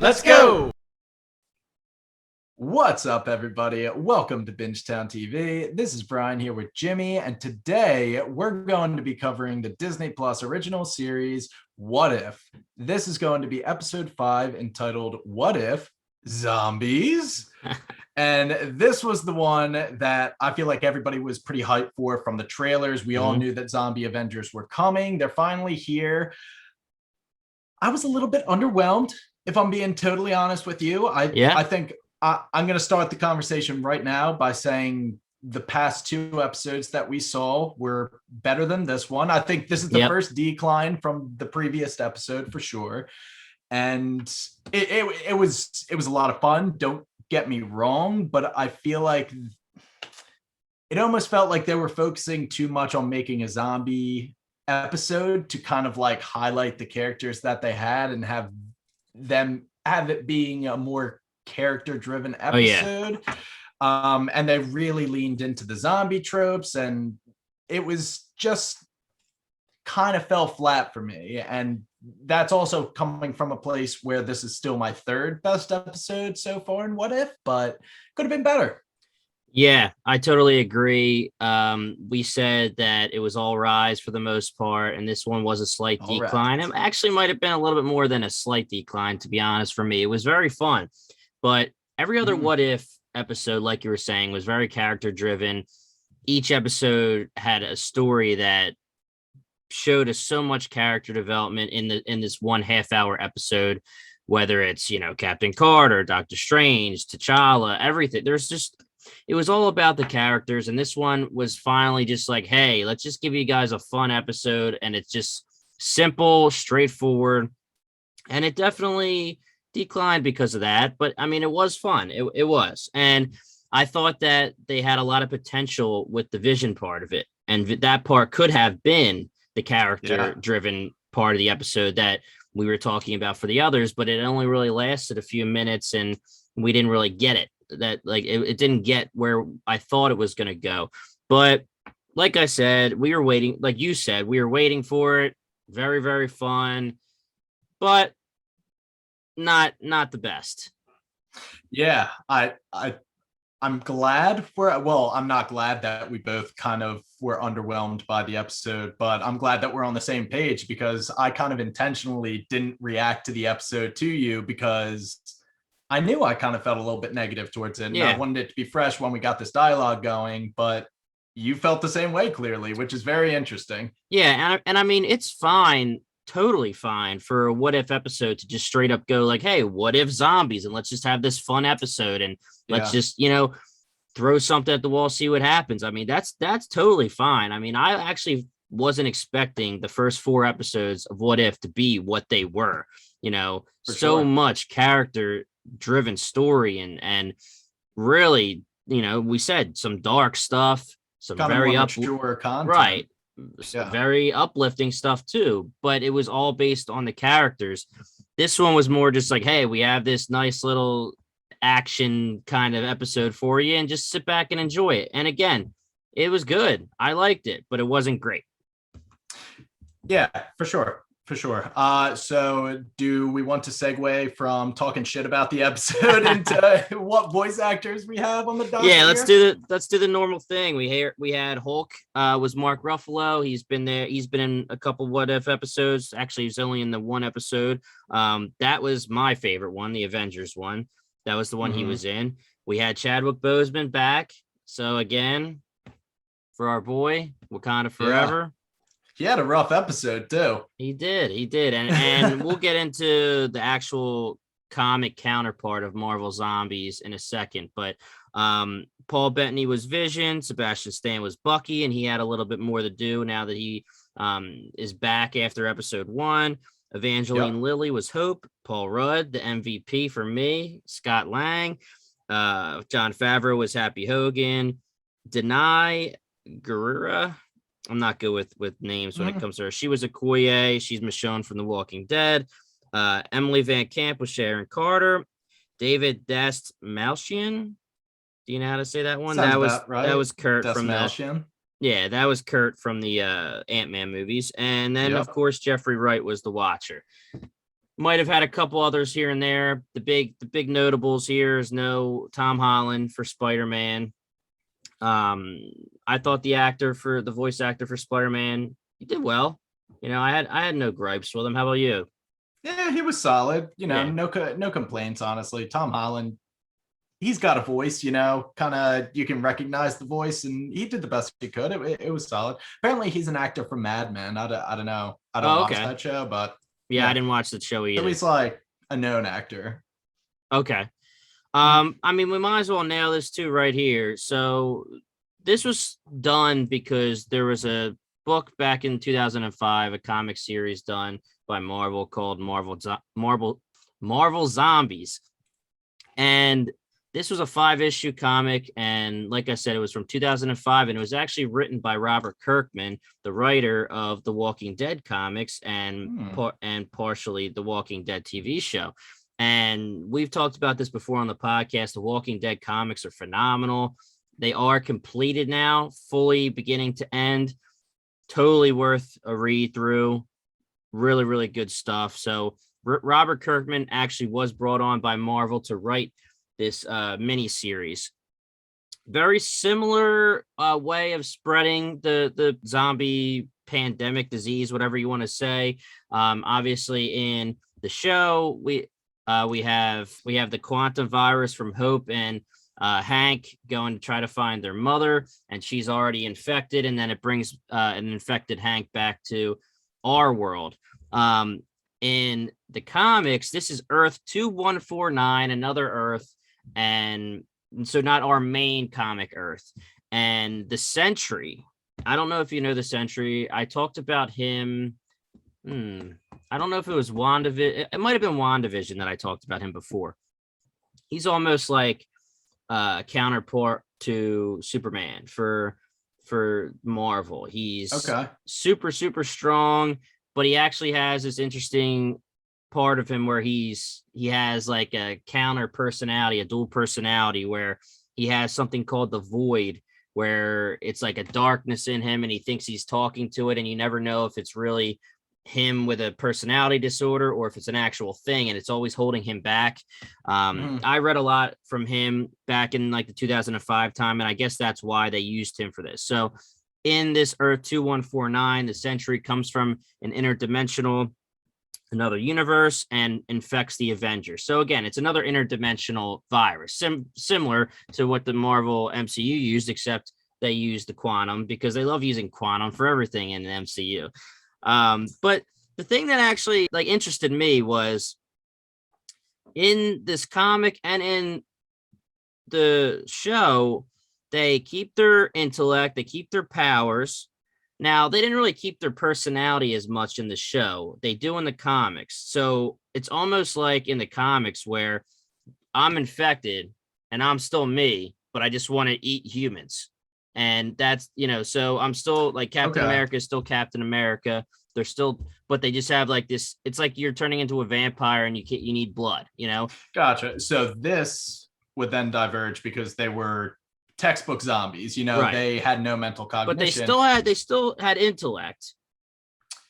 Let's go! What's up, everybody? Welcome to BingetownTV. This is Brian here with Jimmy, and today we're going to be covering the Disney Plus original series, What If? This is going to be episode 5 entitled, What If Zombies? And this was the one that I feel like everybody was pretty hyped for from the trailers. We all knew that zombie Avengers were coming. They're finally here. I was a little bit underwhelmed, if I'm being totally honest with you. I think I'm going to start the conversation right now by saying the past 2 episodes that we saw were better than this one. I think this is the first decline from the previous episode for sure. And it was a lot of fun. Don't get me wrong, but I feel like it almost felt like they were focusing too much on making a zombie episode to kind of like highlight the characters that they had and have it being a more character-driven episode. And they really leaned into the zombie tropes, and it was just kind of fell flat for me. And that's also coming from a place where this is still my 3rd best episode so far in What If, but could have been better. Yeah, I totally agree. We said that it was all rise for the most part, and this one was a slight decline. It actually might have been a little bit more than a slight decline, to be honest, for me. It was very fun, but every other What If episode, like you were saying, was very character driven. Each episode had a story that showed us so much character development in this 1.5 hour episode, whether it's, Captain Carter, Doctor Strange, T'Challa, everything. It was all about the characters, and this one was finally just like, hey, let's just give you guys a fun episode, and it's just simple, straightforward, and it definitely declined because of that. But I mean, it was fun. It was, and I thought that they had a lot of potential with the vision part of it, and that part could have been the character-driven part of the episode that we were talking about for the others, but it only really lasted a few minutes, and we didn't really get it. That it didn't get where I thought it was going to go. But like I said, we were waiting, like you said, we were waiting for it. Very, very fun, but not the best. Yeah, I'm glad I'm not glad that we both kind of were underwhelmed by the episode, but I'm glad that we're on the same page, because I kind of intentionally didn't react to the episode to you because I knew I kind of felt a little bit negative towards it. And I wanted it to be fresh when we got this dialogue going, but you felt the same way clearly, which is very interesting. Yeah. And I mean, it's fine, totally fine for a What If episode to just straight up go like, hey, what if zombies? And let's just have this fun episode, and let's just, throw something at the wall, see what happens. I mean, that's totally fine. I mean, I actually wasn't expecting the first 4 episodes of What If to be what they were, much character driven story, and really, we said some dark stuff, some kind very mature content, right? Very uplifting stuff too, but it was all based on the characters. This one was more just like, hey, we have this nice little action kind of episode for you, and just sit back and enjoy it. And again, it was good. I liked it, but it wasn't great. Yeah, for sure. So do we want to segue from talking shit about the episode into what voice actors we have on the docket? Yeah, let's do the normal thing. We had Hulk, was Mark Ruffalo. He's been there. He's been in a couple What If episodes. Actually, he's only in the one episode. That was my favorite one, the Avengers one. That was the one he was in. We had Chadwick Boseman back. So again, for our boy, Wakanda Forever. Yeah. He had a rough episode too. He did. And we'll get into the actual comic counterpart of Marvel Zombies in a second. But Paul Bettany was Vision, Sebastian Stan was Bucky, and he had a little bit more to do now that he is back after episode 1. Evangeline Lilly was Hope, Paul Rudd, the MVP for me, Scott Lang, Jon Favreau was Happy Hogan, Denai Guerrera. I'm not good with names when it comes to her. She was Okoye. She's Michonne from The Walking Dead. Emily Van Camp was Sharon Carter. David Dastmalchian. Do you know how to say that one? That was Kurt from the Yeah, that was Kurt from the Ant-Man movies. And then, of course, Jeffrey Wright was the Watcher. Might have had a couple others here and there. The big notables here is no Tom Holland for Spider-Man. I thought the voice actor for Spider-Man, he did well. I had no gripes with him. How about you? Yeah, he was solid. Yeah. No complaints, honestly. Tom Holland, he's got a voice, kind of you can recognize the voice, and he did the best he could. It was solid. Apparently, he's an actor from Mad Men. I don't know. I don't watch that show, but yeah, I didn't watch the show either. So he's like a known actor. Okay. I mean, we might as well nail this too right here. So this was done because there was a book back in 2005, a comic series done by Marvel called Marvel Zombies. And this was a 5-issue comic. And like I said, it was from 2005, and it was actually written by Robert Kirkman, the writer of the Walking Dead comics and partially the Walking Dead TV show. And we've talked about this before on the podcast. The Walking Dead comics are phenomenal. They are completed now, fully beginning to end. Totally worth a read through. Really, really good stuff. So Robert Kirkman actually was brought on by Marvel to write this mini series. Very similar way of spreading the zombie pandemic disease, whatever you want to say. Obviously, in the show, we have the quantum virus from Hope and Hank going to try to find their mother, and she's already infected, and then it brings an infected Hank back to our world. In the comics, this is Earth 2149, another Earth, and so not our main comic Earth. And the Sentry, I don't know if you know the Sentry. I talked about him. I don't know if it was WandaVision. It might have been WandaVision that I talked about him before. He's almost like a counterpart to Superman for Marvel. He's super, super strong, but he actually has this interesting part of him where he has like a counter personality, a dual personality, where he has something called the Void, where it's like a darkness in him and he thinks he's talking to it, and you never know if it's really him with a personality disorder or if it's an actual thing, and it's always holding him back. I read a lot from him back in like the 2005 time, and I guess that's why they used him for this. So in this Earth 2149, the Sentry comes from an interdimensional, another universe, and infects the Avengers. So again, it's another interdimensional virus, similar to what the Marvel MCU used, except they use the quantum because they love using quantum for everything in the MCU. But the thing that actually like interested me was in this comic and in the show, they keep their intellect, they keep their powers. Now, they didn't really keep their personality as much in the show. They do in the comics. So it's almost like in the comics where I'm infected and I'm still me, but I just want to eat humans. And that's, so I'm still like Captain America is still Captain America. They're still, but they just have like this. It's like you're turning into a vampire and you need blood, Gotcha. So this would then diverge because they were textbook zombies, right. They had no mental cognition, but they still had intellect,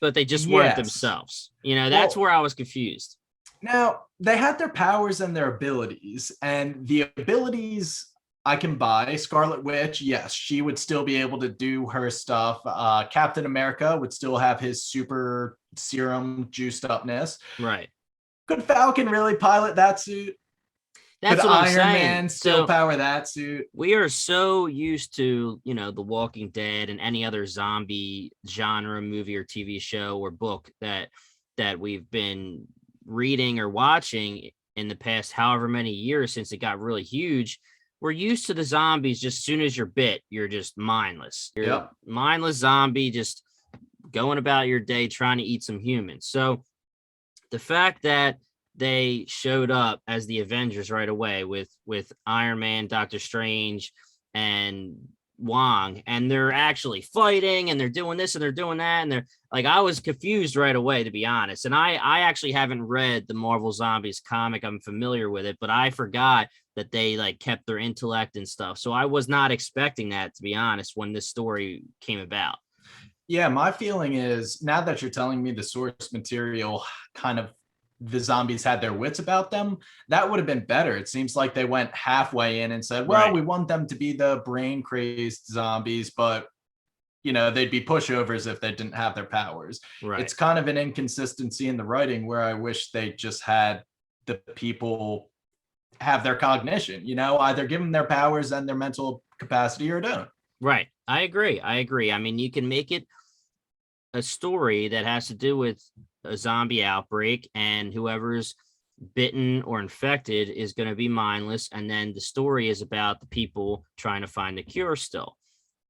but they just weren't themselves. That's where I was confused. Now they had their powers and their abilities, and the abilities I can buy. Scarlet Witch, yes, she would still be able to do her stuff. Captain America would still have his super serum juiced upness. Right. Could Falcon really pilot that suit? That's Could what I'm Iron saying. Man still power that suit? We are so used to, The Walking Dead and any other zombie genre movie or TV show or book that we've been reading or watching in the past however many years since it got really huge. We're used to the zombies. Just as soon as you're bit, you're just mindless. You're a mindless zombie, just going about your day trying to eat some humans. So the fact that they showed up as the Avengers right away with Iron Man, Doctor Strange, and Wong, and they're actually fighting and they're doing this and they're doing that, and they're like, I was confused right away, to be honest. And I actually haven't read the Marvel Zombies comic. I'm familiar with it, but I forgot that they like kept their intellect and stuff. So I was not expecting that, to be honest, when this story came about. Yeah, my feeling is, now that you're telling me the source material kind of the zombies had their wits about them, that would have been better. It seems like they went halfway in and said, well, we want them to be the brain crazed zombies, but they'd be pushovers if they didn't have their powers. Right. It's kind of an inconsistency in the writing where I wish they just had the people have their cognition, either give them their powers and their mental capacity or don't. Right. I agree. I mean, you can make it a story that has to do with a zombie outbreak, and whoever's bitten or infected is going to be mindless. And then the story is about the people trying to find the cure still.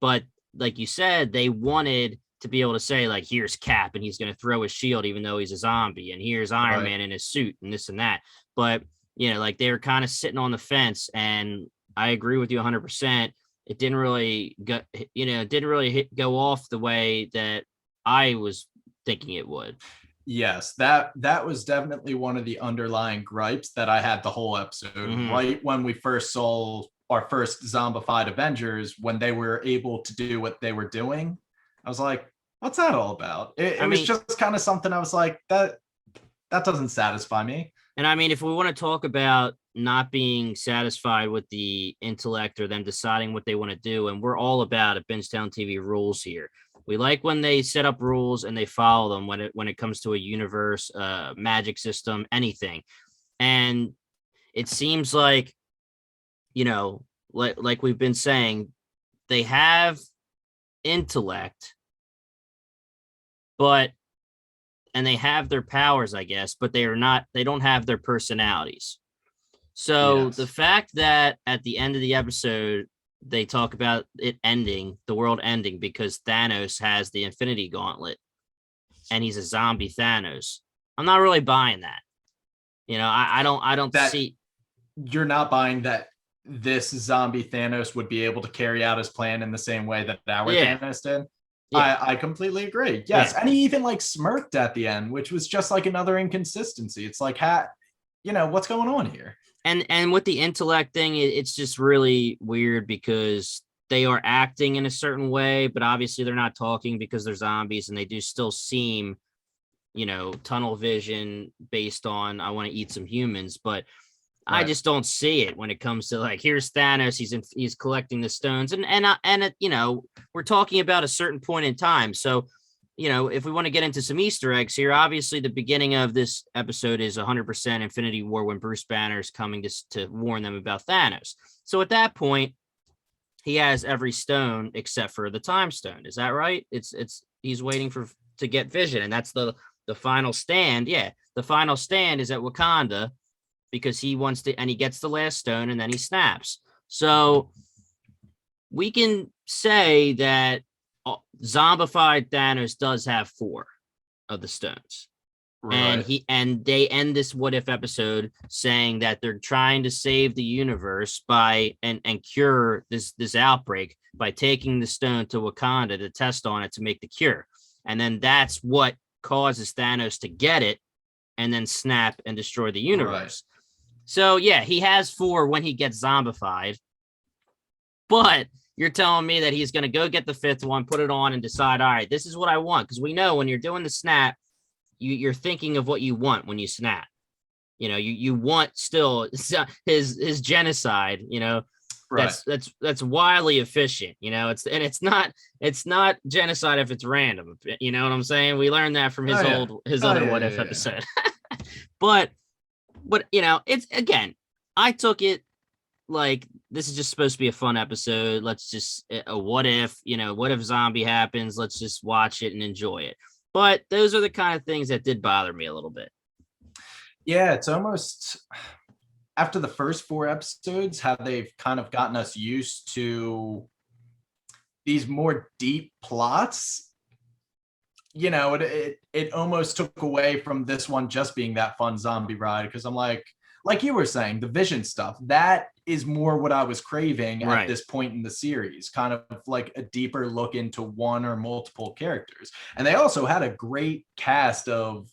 But like you said, they wanted to be able to say, like, here's Cap and he's going to throw his shield even though he's a zombie, and here's Iron Man in his suit and this and that. But like, they were kind of sitting on the fence, and I agree with you 100%. It didn't really go, go off the way that I was thinking it would. Yes, that was definitely one of the underlying gripes that I had the whole episode. Mm-hmm. Right when we first saw our first zombified Avengers, when they were able to do what they were doing, I was like, what's that all about? It was just kind of something I was like, that doesn't satisfy me. And I mean, if we want to talk about not being satisfied with the intellect or them deciding what they want to do, and we're all about it, Bingetown TV rules here. We like when they set up rules and they follow them when it comes to a universe, magic system, anything. And it seems like, like we've been saying, they have intellect, and they have their powers, I guess, but they don't have their personalities. So the fact that at the end of the episode, they talk about it ending, the world ending, because Thanos has the Infinity Gauntlet and he's a zombie Thanos. I'm not really buying that. I don't see. You're not buying that this zombie Thanos would be able to carry out his plan in the same way that our Thanos did. Yeah. I completely agree. Yes. Yeah. And he even like smirked at the end, which was just like another inconsistency. It's like, what's going on here? And with the intellect thing, it's just really weird because they are acting in a certain way, but obviously they're not talking because they're zombies, and they do still seem, tunnel vision based on, I want to eat some humans, but right. I just don't see it when it comes to, like, here's Thanos, he's collecting the stones, and we're talking about a certain point in time. So, if we want to get into some Easter eggs here, obviously the beginning of this episode is 100% Infinity War when Bruce Banner is coming to warn them about Thanos. So at that point, he has every stone except for the time stone. Is that right? He's waiting to get Vision, and that's the final stand. Yeah, the final stand is at Wakanda because he wants to, and he gets the last stone, and then he snaps. So we can say that zombified Thanos does have 4 of the stones. Right. And they end this what if episode saying that they're trying to save the universe by and cure this outbreak by taking the stone to Wakanda to test on it to make the cure. And then that's what causes Thanos to get it and then snap and destroy the universe. Right. So yeah, he has 4 when he gets zombified, but you're telling me that he's going to go get the 5th one, put it on, and decide, all right, this is what I want. Because we know when you're doing the snap, you're thinking of what you want when you snap. You want still his genocide. Right. That's wildly efficient. It's not genocide if it's random. You know what I'm saying? We learned that from his other what if episode. But it's, again, I took it like, this is just supposed to be a fun episode. Let's just what if zombie happens? Let's just watch it and enjoy it. But those are the kind of things that did bother me a little bit. Yeah, it's almost after the first 4 episodes, how they've kind of gotten us used to these more deep plots. It almost took away from this one just being that fun zombie ride, because I'm like you were saying, the Vision stuff, that is more what I was craving at this point in the series, kind of like a deeper look into one or multiple characters. And they also had a great cast of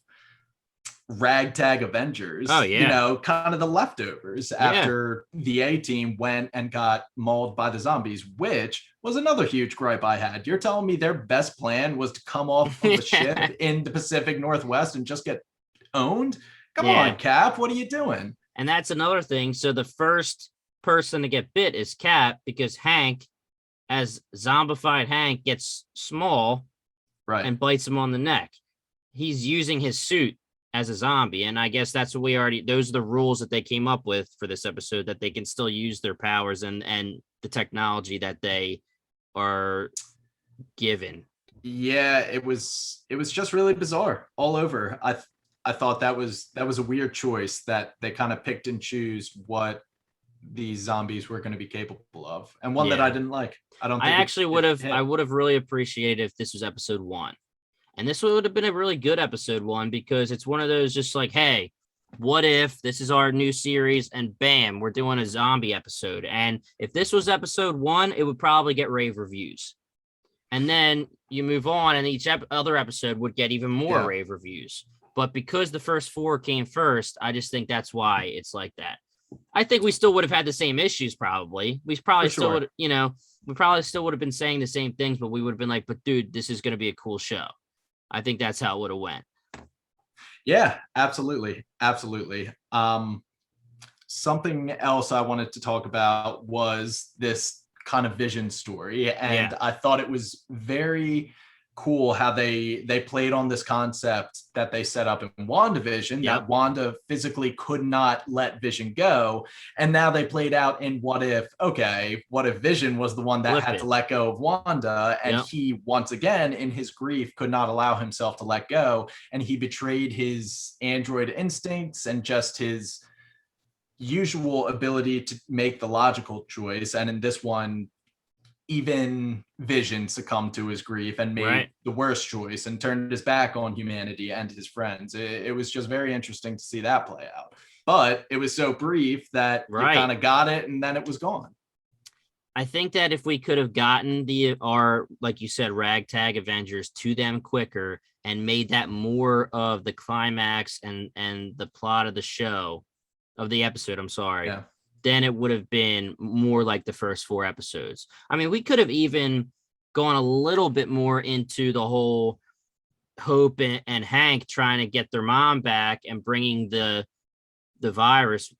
ragtag Avengers, kind of the leftovers after the A-Team went and got mauled by the zombies, which was another huge gripe I had. You're telling me their best plan was to come off of a ship in the Pacific Northwest and just get owned? Come on, Cap, what are you doing? And that's another thing. So the first person to get bit is Cap, because Hank, as zombified Hank, gets small and bites him on the neck. He's using his suit as a zombie. And I guess that's what those are the rules that they came up with for this episode, that they can still use their powers and the technology that they are given. Yeah, it was just really bizarre all over. I thought that was a weird choice, that they kind of picked and choose what these zombies were going to be capable of, and one that I didn't like. I would have really appreciated if this was episode 1. And this would have been a really good episode 1, because it's one of those just like, hey, what if this is our new series and bam, we're doing a zombie episode. And if this was episode 1, it would probably get rave reviews. And then you move on and each other episode would get even more rave reviews. But because the first 4 came first, I just think that's why it's like that. I think we still would have had the same issues probably. We probably still would, we probably still would have been saying the same things, but we would have been like, but dude, this is going to be a cool show. I think that's how it would have went. Yeah, absolutely. Absolutely. Something else I wanted to talk about was this kind of Vision story. And I thought it was very cool how they played on this concept that they set up in WandaVision, that Wanda physically could not let Vision go. And now they played out in what if Vision was the one that had to let go of Wanda, and he once again in his grief could not allow himself to let go, and he betrayed his android instincts and just his usual ability to make the logical choice. And in this one, even Vision succumbed to his grief and made the worst choice and turned his back on humanity and his friends. It was just very interesting to see that play out. But it was so brief that you kind of got it and then it was gone. I think that if we could have gotten our, like you said, ragtag Avengers to them quicker and made that more of the climax and the plot of the show, of the episode, then it would have been more like the first 4 episodes. I mean, we could have even gone a little bit more into the whole Hope and Hank trying to get their mom back and bringing the virus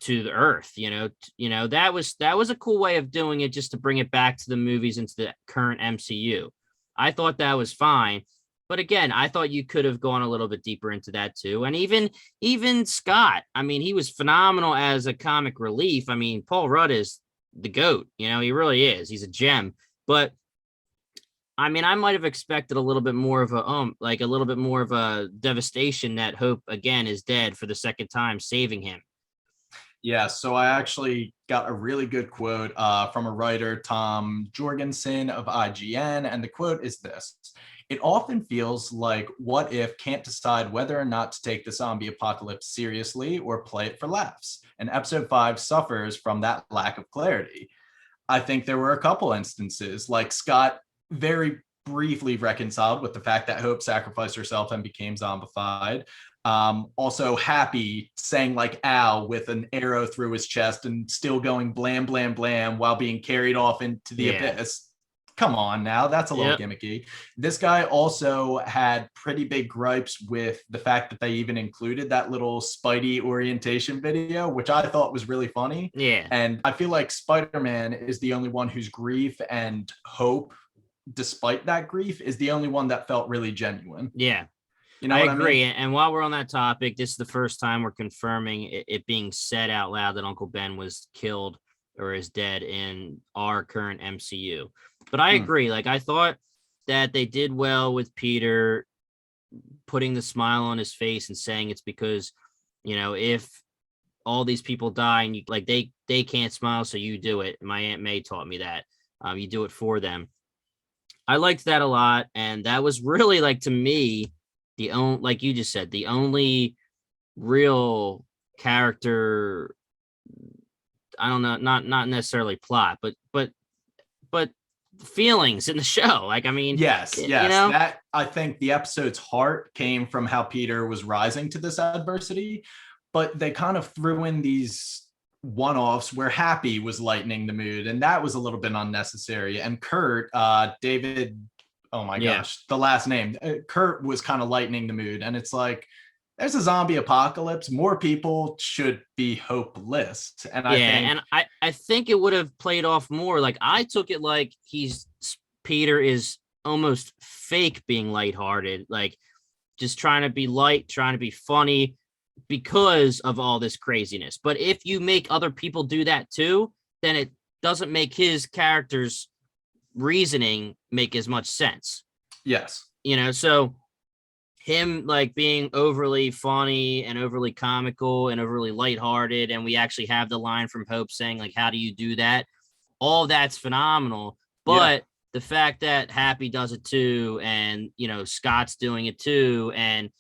to the Earth. That was a cool way of doing it, just to bring it back to the movies, into the current MCU. I thought that was fine. But again, I thought you could have gone a little bit deeper into that too. And even Scott, I mean, he was phenomenal as a comic relief. I mean, Paul Rudd is the GOAT, he really is. He's a gem. But I mean, I might have expected a little bit more of a devastation that Hope again is dead for the second time, saving him. Yeah, so I actually got a really good quote from a writer, Tom Jorgensen of IGN, and the quote is this: "It often feels like What If can't decide whether or not to take the zombie apocalypse seriously or play it for laughs, and episode 5 suffers from that lack of clarity." I think there were a couple instances, like Scott very briefly reconciled with the fact that Hope sacrificed herself and became zombified. Also Happy saying like ow with an arrow through his chest and still going blam, blam, blam while being carried off into the abyss. Come on now, that's a little gimmicky. This guy also had pretty big gripes with the fact that they even included that little Spidey orientation video, which I thought was really funny. Yeah. And I feel like Spider-Man is the only one whose grief and hope, despite that grief, is the only one that felt really genuine. Yeah. I agree. And while we're on that topic, this is the first time we're confirming it being said out loud that Uncle Ben was killed or is dead in our current MCU. But I agree. Like, I thought that they did well with Peter putting the smile on his face and saying it's because, if all these people die and they can't smile, so you do it. My Aunt May taught me that. You do it for them. I liked that a lot. And that was really, like, to me, like you just said, the only real character, I don't know, not necessarily plot, but feelings in the show. Like, I mean, yes, that I think the episode's heart came from how Peter was rising to this adversity, but they kind of threw in these one-offs where Happy was lightening the mood, and that was a little bit unnecessary. And Kurt, David, oh my gosh, the last name, Kurt was kind of lightening the mood, and it's like, there's a zombie apocalypse. More people should be hopeless. And I think, and I think it would have played off more. Like I took it like Peter is almost fake being lighthearted, like just trying to be light, trying to be funny because of all this craziness. But if you make other people do that too, then it doesn't make his character's reasoning make as much sense. yes. So him like being overly funny and overly comical and overly lighthearted, and we actually have the line from Hope saying like, how do you do that? All that's phenomenal. But the fact that Happy does it too, and Scott's doing it too, and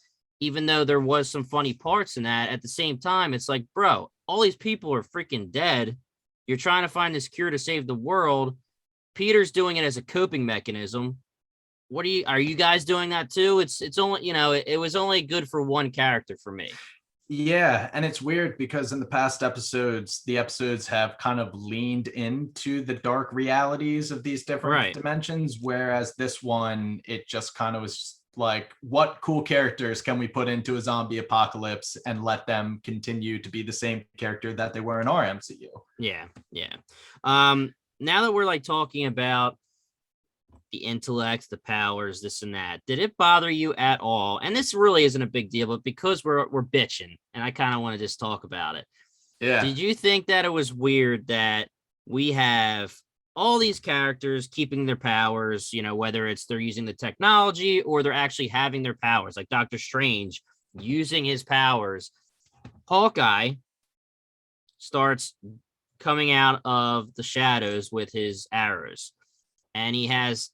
even though there was some funny parts in that, at the same time it's like, bro, all these people are freaking dead. You're trying to find this cure to save the world. Peter's doing it as a coping mechanism. Are you guys doing that too? It's only, it was only good for one character for me. Yeah, and it's weird because in the past episodes, the episodes have kind of leaned into the dark realities of these different dimensions, whereas this one, it just kind of was like, what cool characters can we put into a zombie apocalypse and let them continue to be the same character that they were in our MCU? Yeah. Now that we're like talking about the intellect, the powers, this and that, did it bother you at all? And this really isn't a big deal, but because we're bitching and I kind of want to just talk about it. Yeah. Did you think that it was weird that we have all these characters keeping their powers, whether it's they're using the technology or they're actually having their powers, like Doctor Strange using his powers? Hawkeye starts coming out of the shadows with his arrows, and he has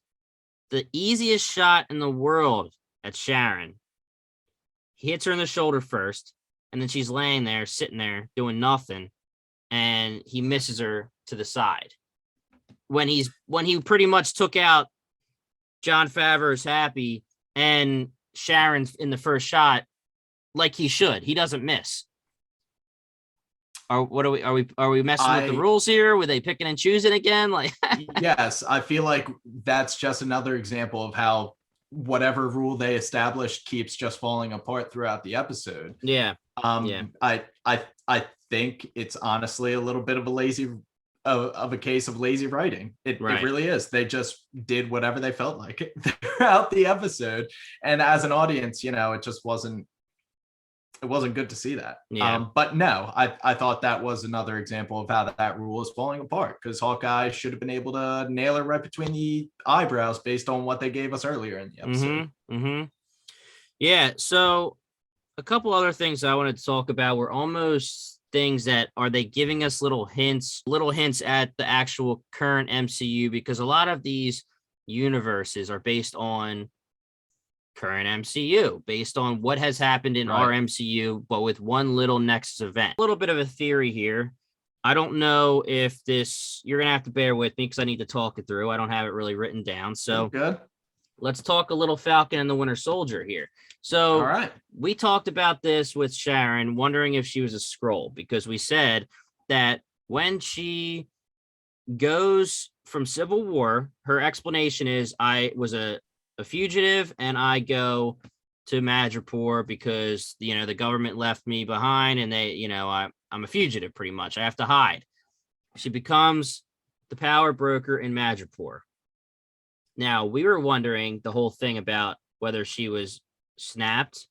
the easiest shot in the world at Sharon. He hits her in the shoulder first, and then she's laying there, sitting there, doing nothing, and he misses her to the side. When he pretty much took out Jon Favreau's Happy and Sharon's in the first shot, like he should. He doesn't miss. Are we messing with the rules here? Were they picking and choosing again? Like, yes, I feel like that's just another example of how whatever rule they established keeps just falling apart throughout the episode. Yeah. I think it's honestly a little bit of a case of lazy writing. It really is. They just did whatever they felt like throughout the episode, and as an audience, it just wasn't good to see that. But no, I thought that was another example of how that rule is falling apart, because Hawkeye should have been able to nail it right between the eyebrows based on what they gave us earlier in the episode. Yeah, so a couple other things I wanted to talk about were almost things that, are they giving us little hints at the actual current MCU, because a lot of these universes are based on current MCU, based on what has happened in our MCU, but with one little Nexus event. A little bit of a theory here. I don't know if this, you're going to have to bear with me because I need to talk it through. I don't have it really written down. So good. Let's talk a little Falcon and the Winter Soldier here. So all right, we talked about this with Sharon, wondering if she was a Skrull, because we said that when she goes from Civil War, her explanation is, I was a fugitive and I go to Madripoor because the government left me behind, and they I'm a fugitive, pretty much. I have to hide. She becomes the power broker in Madripoor. Now, we were wondering the whole thing about whether she was snapped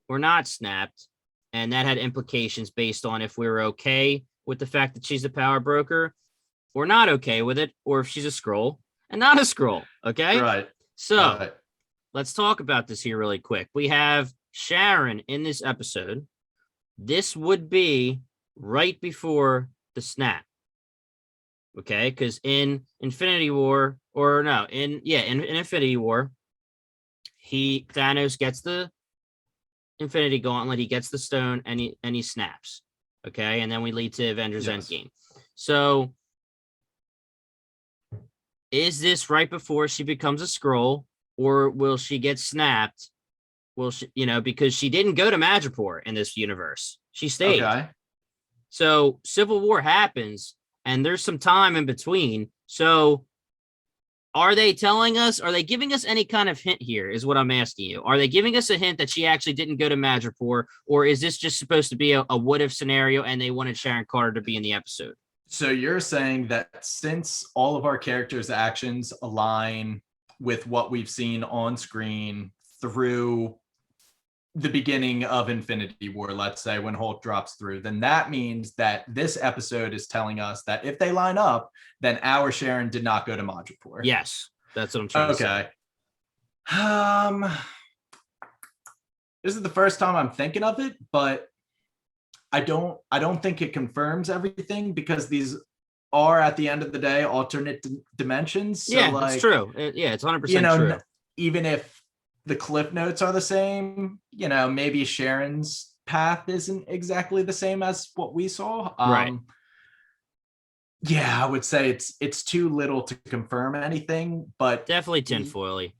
or not snapped, and that had implications based on if we were okay with the fact that she's a power broker or not okay with it, or if she's a Skrull and not a Skrull. Okay, right. So let's talk about this here really quick. We have Sharon in this episode. This would be right before the snap. Okay, because in Infinity War, in Infinity War, Thanos gets the Infinity Gauntlet, he gets the stone, and he snaps. Okay, and then we lead to Avengers Endgame. So is this right before she becomes a Skrull, or will she get snapped? Will she, because she didn't go to Madripoor in this universe. She stayed. Okay. So Civil War happens, and there's some time in between. So Are they telling us? Are they giving us any kind of hint here? Is what I'm asking you. Are they giving us a hint that she actually didn't go to Madripoor, or is this just supposed to be a what if scenario and they wanted Sharon Carter to be in the episode? So you're saying that since all of our characters' actions align with what we've seen on screen through the beginning of Infinity War, let's say when Hulk drops through, then that means that this episode is telling us that if they line up, then our Sharon did not go to Madripoor. Yes, that's what I'm trying to say. This is the first time I'm thinking of it, but I don't think it confirms everything because these are at the end of the day alternate dimensions. So yeah, it's true. It's 100% true. Even if the cliff notes are the same, maybe Sharon's path isn't exactly the same as what we saw. Right. Yeah, I would say it's too little to confirm anything, but definitely tinfoily.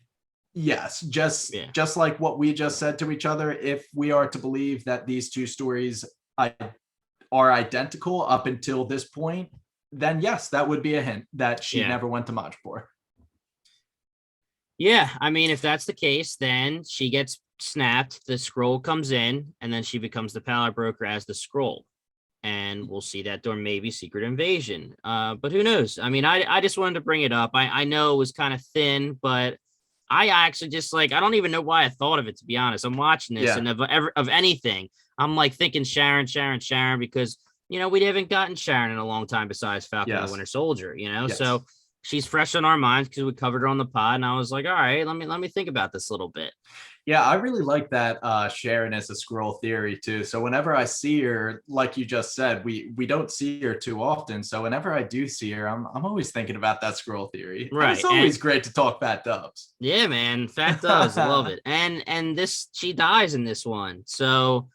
Yes, just like what we just said to each other, if we are to believe that these two stories are identical up until this point, then yes, that would be a hint that she never went to Madripoor. Yeah, I mean, if that's the case, then she gets snapped, the scroll comes in, and then she becomes the pallet broker as the scroll. And we'll see that during maybe Secret Invasion. But who knows? I mean, I just wanted to bring it up. I know it was kind of thin, but I actually just I don't even know why I thought of it, to be honest. I'm watching this and of anything, I'm thinking Sharon, because, we haven't gotten Sharon in a long time besides Falcon and the Winter Soldier, so she's fresh on our minds because we covered her on the pod. And I was like, all right, let me think about this a little bit. Yeah, I really like that Sharon as a Skrull theory too. So whenever I see her, like you just said, we don't see her too often. So whenever I do see her, I'm always thinking about that Skrull theory. Right. And it's always great to talk fat dubs. Yeah, man. Fat dubs. I love it. And she dies in this one. So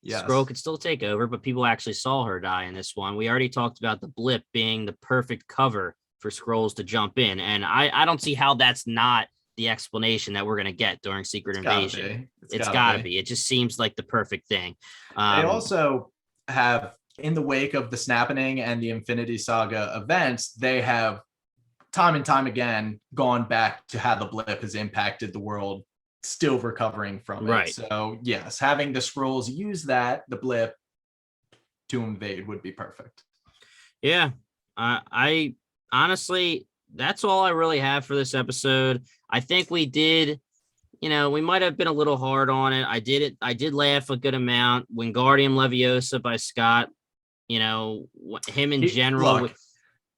Skrull could still take over, but people actually saw her die in this one. We already talked about the blip being the perfect cover for Skrulls to jump in. And I don't see how that's not the explanation that we're going to get during Secret Invasion. It's gotta be. It just seems like the perfect thing. They also have, in the wake of the Snapping and the Infinity Saga events, they have time and time again gone back to how the blip has impacted the world, still recovering from it. Right. So yes, having the Skrulls use the blip to invade would be perfect. Yeah. I honestly, that's all I really have for this episode. I think we did, we might have been a little hard on it. I did laugh a good amount. Wingardium Leviosa by Scott, him in general.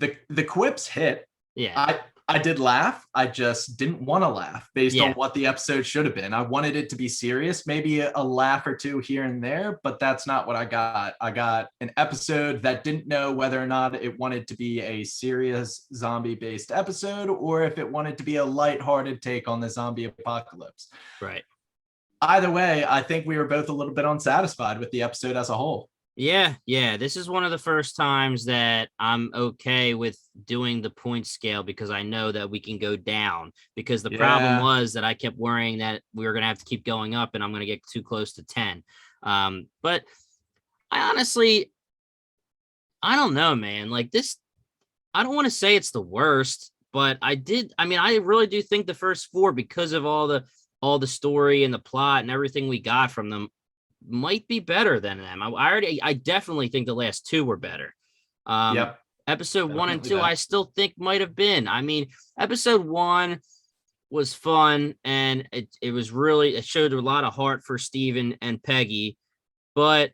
Look, the quips hit. Yeah. I did laugh. I just didn't want to laugh based on what the episode should have been. I wanted it to be serious, maybe a laugh or two here and there, but that's not what I got. I got an episode that didn't know whether or not it wanted to be a serious zombie-based episode or if it wanted to be a lighthearted take on the zombie apocalypse. Right. Either way, I think we were both a little bit unsatisfied with the episode as a whole. Yeah. This is one of the first times that I'm okay with doing the point scale because I know that we can go down, because the problem was that I kept worrying that we were going to have to keep going up and I'm going to get too close to 10. But I honestly, I don't know, man. This, I don't want to say it's the worst, but I really do think the first 4, because of all the story and the plot and everything we got from them, might be better than them. I definitely think the last 2 were better. Episode 1 and 2, I still think might have been. I mean, episode 1 was fun and it was really, it showed a lot of heart for Steven and Peggy, but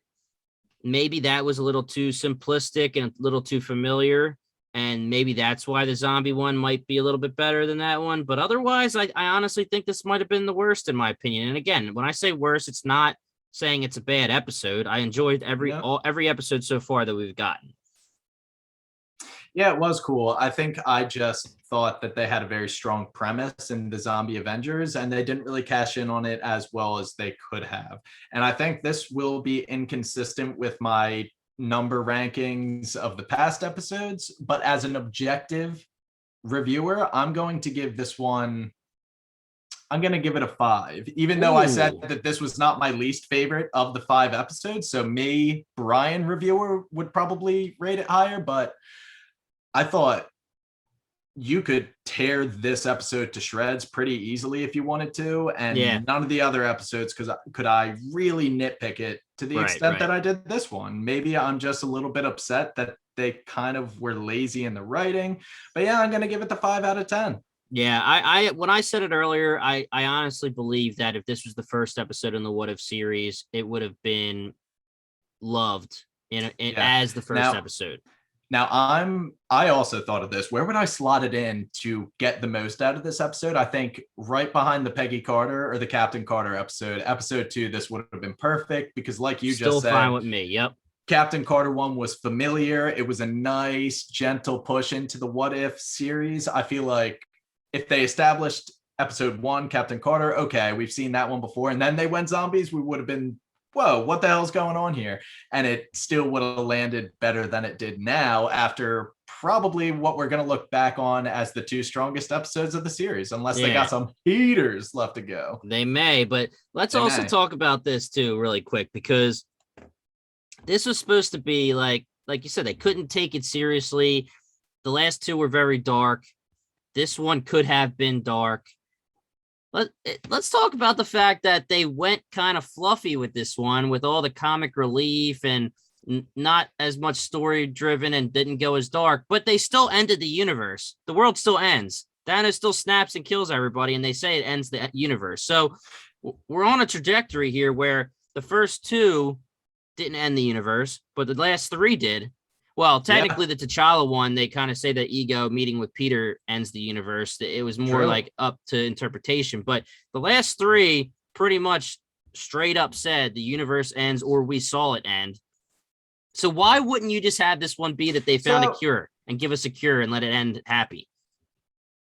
maybe that was a little too simplistic and a little too familiar. And maybe that's why the zombie one might be a little bit better than that one. But otherwise, I honestly think this might have been the worst in my opinion. And again, when I say worst, it's not saying it's a bad episode. I enjoyed every episode so far that we've gotten. Yeah, it was cool. I think I just thought that they had a very strong premise in the Zombie Avengers, and they didn't really cash in on it as well as they could have. And I think this will be inconsistent with my number rankings of the past episodes, but as an objective reviewer, I'm going to give this one, I'm going to give it a 5, even though I said that this was not my least favorite of the 5 episodes. So me, Brian reviewer, would probably rate it higher, but I thought you could tear this episode to shreds pretty easily if you wanted to, and Yeah. none of the other episodes could I really nitpick it to the extent that I did this one. Maybe I'm just a little bit upset that they kind of were lazy in the writing, but yeah, I'm gonna give it the 5 out of 10. Yeah, I when I said it earlier, I honestly believe that if this was the first episode in the What If series, it would have been loved as the first episode. Now, I also thought of this. Where would I slot it in to get the most out of this episode? I think right behind the Peggy Carter or the Captain Carter episode 2, this would have been perfect because, like you just said, still fine with me. Yep. Captain Carter 1 was familiar. It was a nice, gentle push into the What If series. I feel like if they established episode 1, Captain Carter, okay, we've seen that one before, and then they went zombies, we would have been, whoa, what the hell's going on here? And it still would have landed better than it did now after probably what we're going to look back on as the 2 strongest episodes of the series, unless they got some heaters left to go. They may, but let's also talk about this too really quick, because this was supposed to be like you said, they couldn't take it seriously. The last 2 were very dark. This one could have been dark. Let's talk about the fact that they went kind of fluffy with this one, with all the comic relief and not as much story driven, and didn't go as dark, but they still ended the universe. The world still ends. Thanos still snaps and kills everybody, and they say it ends the universe. So we're on a trajectory here where the first 2 didn't end the universe, but the last 3 did. Well, technically, the T'Challa one, they kind of say that Ego meeting with Peter ends the universe. It was more like up to interpretation. But the last 3 pretty much straight up said the universe ends, or we saw it end. So why wouldn't you just have this one be that they found a cure and give us a cure and let it end happy?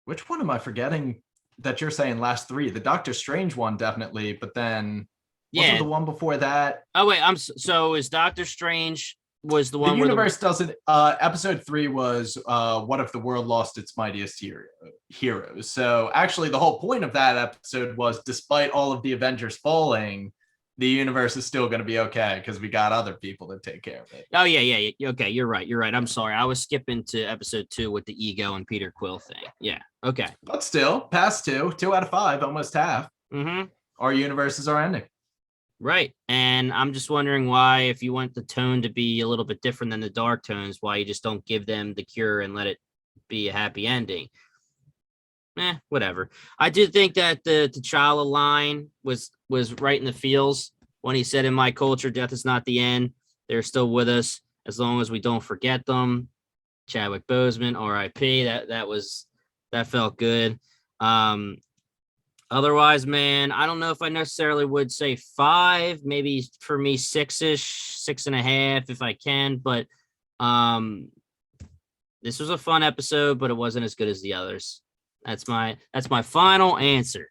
Which one am I forgetting that you're saying last 3? The Doctor Strange one, definitely. But then wasn't the one before that? Oh, wait. So is Doctor Strange... was the one the universe doesn't episode 3 was what if the world lost its mightiest heroes. So actually the whole point of that episode was, despite all of the Avengers falling, the universe is still going to be okay because we got other people to take care of it. Oh yeah. Okay, you're right. I'm sorry, I was skipping to episode 2 with the Ego and Peter Quill thing. Yeah, okay, but still, past 2 out of 5, almost half. Our universes are ending. Right. And I'm just wondering why, if you want the tone to be a little bit different than the dark tones, why you just don't give them the cure and let it be a happy ending. Whatever. I did think that the T'Challa line was right in the feels when he said, in my culture, death is not the end. They're still with us as long as we don't forget them. Chadwick Boseman, RIP. That felt good. Otherwise, man, I don't know if I necessarily would say 5, maybe for me 6-ish, 6.5 if I can. But this was a fun episode, but it wasn't as good as the others. That's my final answer.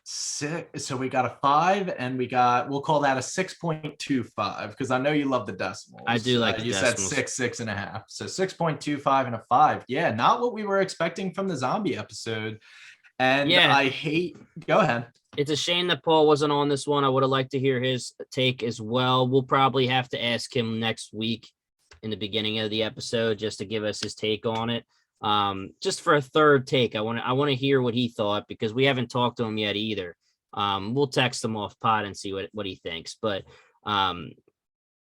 So we got a 5, and we'll call that a 6.25 because I know you love the decimals. I do like you decimals. Said 6.5. So 6.25 and a 5. Yeah, not what we were expecting from the zombie episode. And go ahead. It's a shame that Paul wasn't on this one. I would have liked to hear his take as well. We'll probably have to ask him next week in the beginning of the episode just to give us his take on it. Just for a third take. I want to hear what he thought, because we haven't talked to him yet either. We'll text him off pod and see what he thinks. But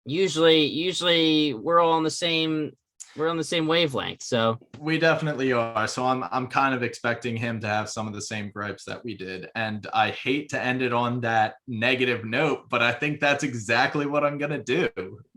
usually we're all on the same wavelength, so we definitely are. So I'm kind of expecting him to have some of the same gripes that we did, and I hate to end it on that negative note, but I think that's exactly what I'm gonna do.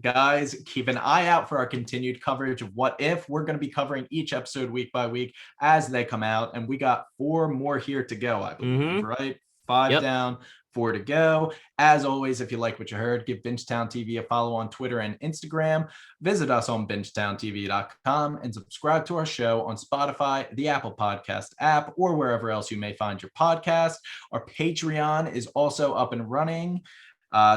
Guys, keep an eye out for our continued coverage of What If. We're going to be covering each episode week by week as they come out, and we got 4 more here to go, I believe. Right? 5 down, 4 to go. As always, if you like what you heard, give Bingetown TV a follow on Twitter and Instagram. Visit us on BingetownTV.com and subscribe to our show on Spotify, the Apple Podcast app, or wherever else you may find your podcast. Our Patreon is also up and running.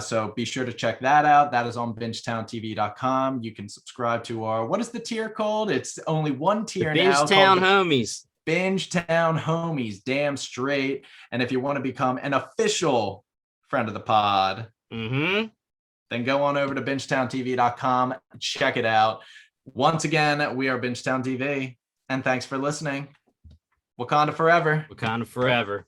So be sure to check that out. That is on BingetownTV.com. You can subscribe to our, what is the tier called? It's only one tier now. Bingetown Homies. Bingetown Homies, damn straight. And if you want to become an official friend of the pod, then go on over to BingetownTV.com. Check it out. Once again, we are Bingetown TV. And thanks for listening. Wakanda forever. Wakanda forever.